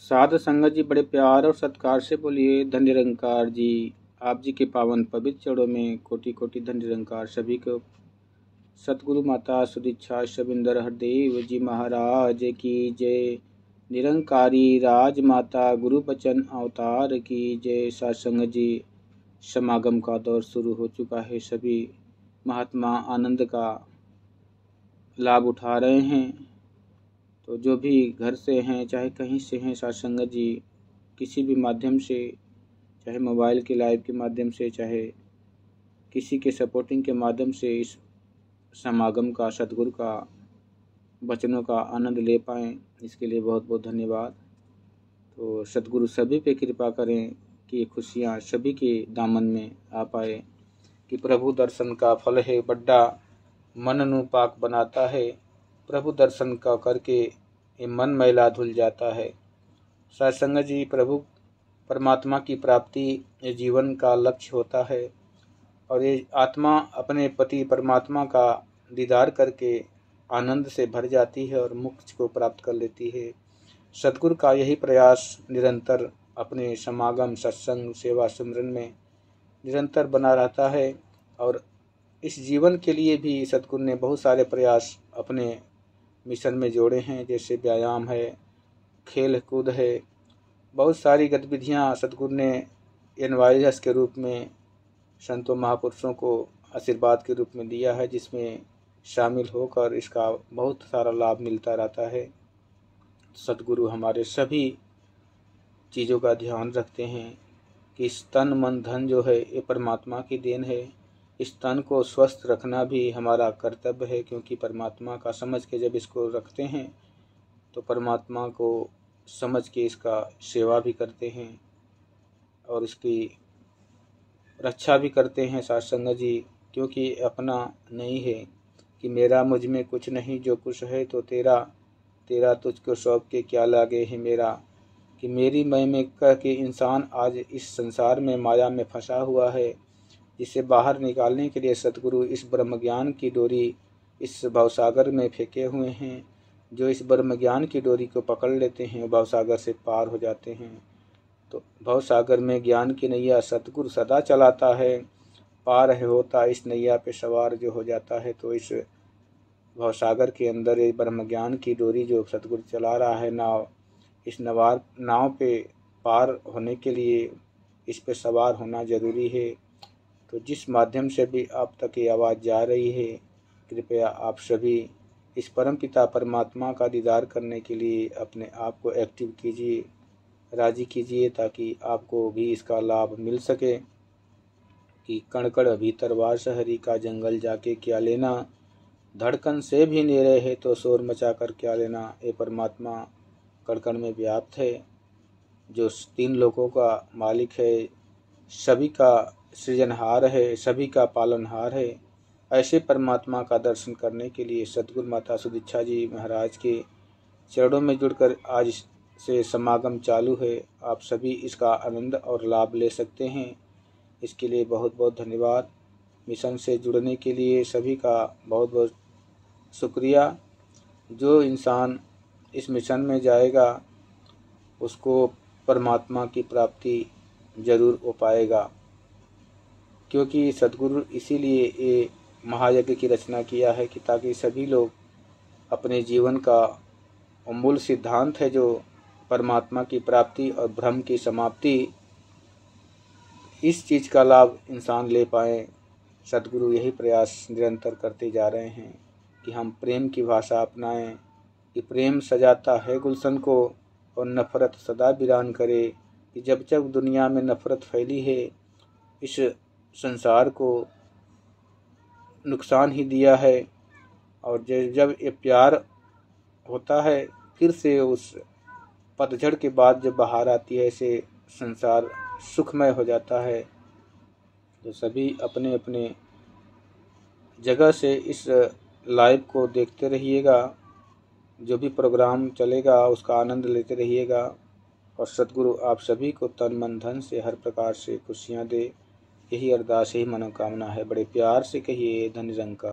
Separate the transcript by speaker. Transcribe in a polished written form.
Speaker 1: साध संगत जी बड़े प्यार और सत्कार से बोलिए। धन निरंकार जी, आप जी के पावन पवित्र चरणों में कोटि कोटि धन निरंकार सभी को। सतगुरु माता सुदीक्षा शबिंदर हरदेव जी महाराज की जय। निरंकारी राज माता गुरु बचन अवतार की जय। सत्संग जी, समागम का दौर शुरू हो चुका है। सभी महात्मा आनंद का लाभ उठा रहे हैं। तो जो भी घर से हैं, चाहे कहीं से हैं, सत्संग जी किसी भी माध्यम से, चाहे मोबाइल के लाइव के माध्यम से, चाहे किसी के सपोर्टिंग के माध्यम से इस समागम का, सतगुरु का वचनों का आनंद ले पाएँ, इसके लिए बहुत बहुत धन्यवाद। तो सतगुरु सभी पे कृपा करें कि ये खुशियाँ सभी के दामन में आ पाए। कि प्रभु दर्शन का फल है बड्डा, मन नु पाक बनाता है। प्रभु दर्शन का करके ये मन मैला धुल जाता है। सत्संग जी, प्रभु परमात्मा की प्राप्ति ये जीवन का लक्ष्य होता है और ये आत्मा अपने पति परमात्मा का दीदार करके आनंद से भर जाती है और मोक्ष को प्राप्त कर लेती है। सतगुरु का यही प्रयास निरंतर अपने समागम, सत्संग, सेवा, सिमरन में निरंतर बना रहता है। और इस जीवन के लिए भी सतगुरु ने बहुत सारे प्रयास अपने मिशन में जोड़े हैं। जैसे व्यायाम है, खेल कूद है, बहुत सारी गतिविधियाँ सतगुरु ने एनवाइएस के रूप में संतों महापुरुषों को आशीर्वाद के रूप में दिया है, जिसमें शामिल होकर इसका बहुत सारा लाभ मिलता रहता है। सतगुरु हमारे सभी चीज़ों का ध्यान रखते हैं कि इस तन मन धन जो है ये परमात्मा की देन है। इस तन को स्वस्थ रखना भी हमारा कर्तव्य है, क्योंकि परमात्मा का समझ के जब इसको रखते हैं तो परमात्मा को समझ के इसका सेवा भी करते हैं और इसकी रक्षा भी करते हैं। सत्संग जी, क्योंकि अपना नहीं है कि मेरा मुझ में कुछ नहीं, जो कुछ है तो तेरा, तेरा तुझको सौंप के क्या लागे है मेरा। कि मेरी मैं कह के इंसान आज इस संसार में माया में फंसा हुआ है, जिसे बाहर निकालने के लिए सतगुरु इस ब्रह्म ज्ञान की डोरी इस भवसागर में फेंके हुए हैं। जो इस ब्रह्म ज्ञान की डोरी को पकड़ लेते हैं भवसागर से पार हो जाते हैं। तो भवसागर में ज्ञान की नैया सतगुरु सदा चलाता है। पार है होता इस नैया पे सवार जो हो जाता है। तो इस भवसागर के अंदर ये ब्रह्म ज्ञान की डोरी जो सतगुरु चला रहा है नाव, इस नाव पे पार होने के लिए इस पे सवार होना जरूरी है। तो जिस माध्यम से भी आप तक ये आवाज़ जा रही है, कृपया आप सभी इस परमपिता परमात्मा का दीदार करने के लिए अपने आप को एक्टिव कीजिए, राजी कीजिए, ताकि आपको भी इसका लाभ मिल सके। कि कण कण भीतर वास हरि का, जंगल जाके क्या लेना, धड़कन से भी नेरे है तो शोर मचा कर क्या लेना। ये परमात्मा कण कण में व्याप्त है, जो 3 लोकों का मालिक है, सभी का सृजनहार है, सभी का पालनहार है। ऐसे परमात्मा का दर्शन करने के लिए सतगुरु माता सुदीक्षा जी महाराज के चरणों में जुड़कर आज से समागम चालू है। आप सभी इसका आनंद और लाभ ले सकते हैं। इसके लिए बहुत बहुत धन्यवाद। मिशन से जुड़ने के लिए सभी का बहुत बहुत शुक्रिया। जो इंसान इस मिशन में जाएगा उसको परमात्मा की प्राप्ति जरूर हो पाएगा, क्योंकि सतगुरु इसीलिए ये महायज्ञ की रचना किया है कि ताकि सभी लोग अपने जीवन का अमूल सिद्धांत है जो परमात्मा की प्राप्ति और भ्रम की समाप्ति, इस चीज़ का लाभ इंसान ले पाए। सतगुरु यही प्रयास निरंतर करते जा रहे हैं कि हम प्रेम की भाषा अपनाएं। कि प्रेम सजाता है गुलशन को और नफ़रत सदा वीरान करे। कि जब जब दुनिया में नफ़रत फैली है, इस संसार को नुकसान ही दिया है। और जब ये प्यार होता है, फिर से उस पतझड़ के बाद जब बाहर आती है, ऐसे संसार सुखमय हो जाता है। तो सभी अपने अपने जगह से इस लाइव को देखते रहिएगा, जो भी प्रोग्राम चलेगा उसका आनंद लेते रहिएगा। और सतगुरु आप सभी को तन मन धन से हर प्रकार से खुशियाँ दे, यही अरदास, यही मनोकामना है। बड़े प्यार से कहिए धन निरंकार।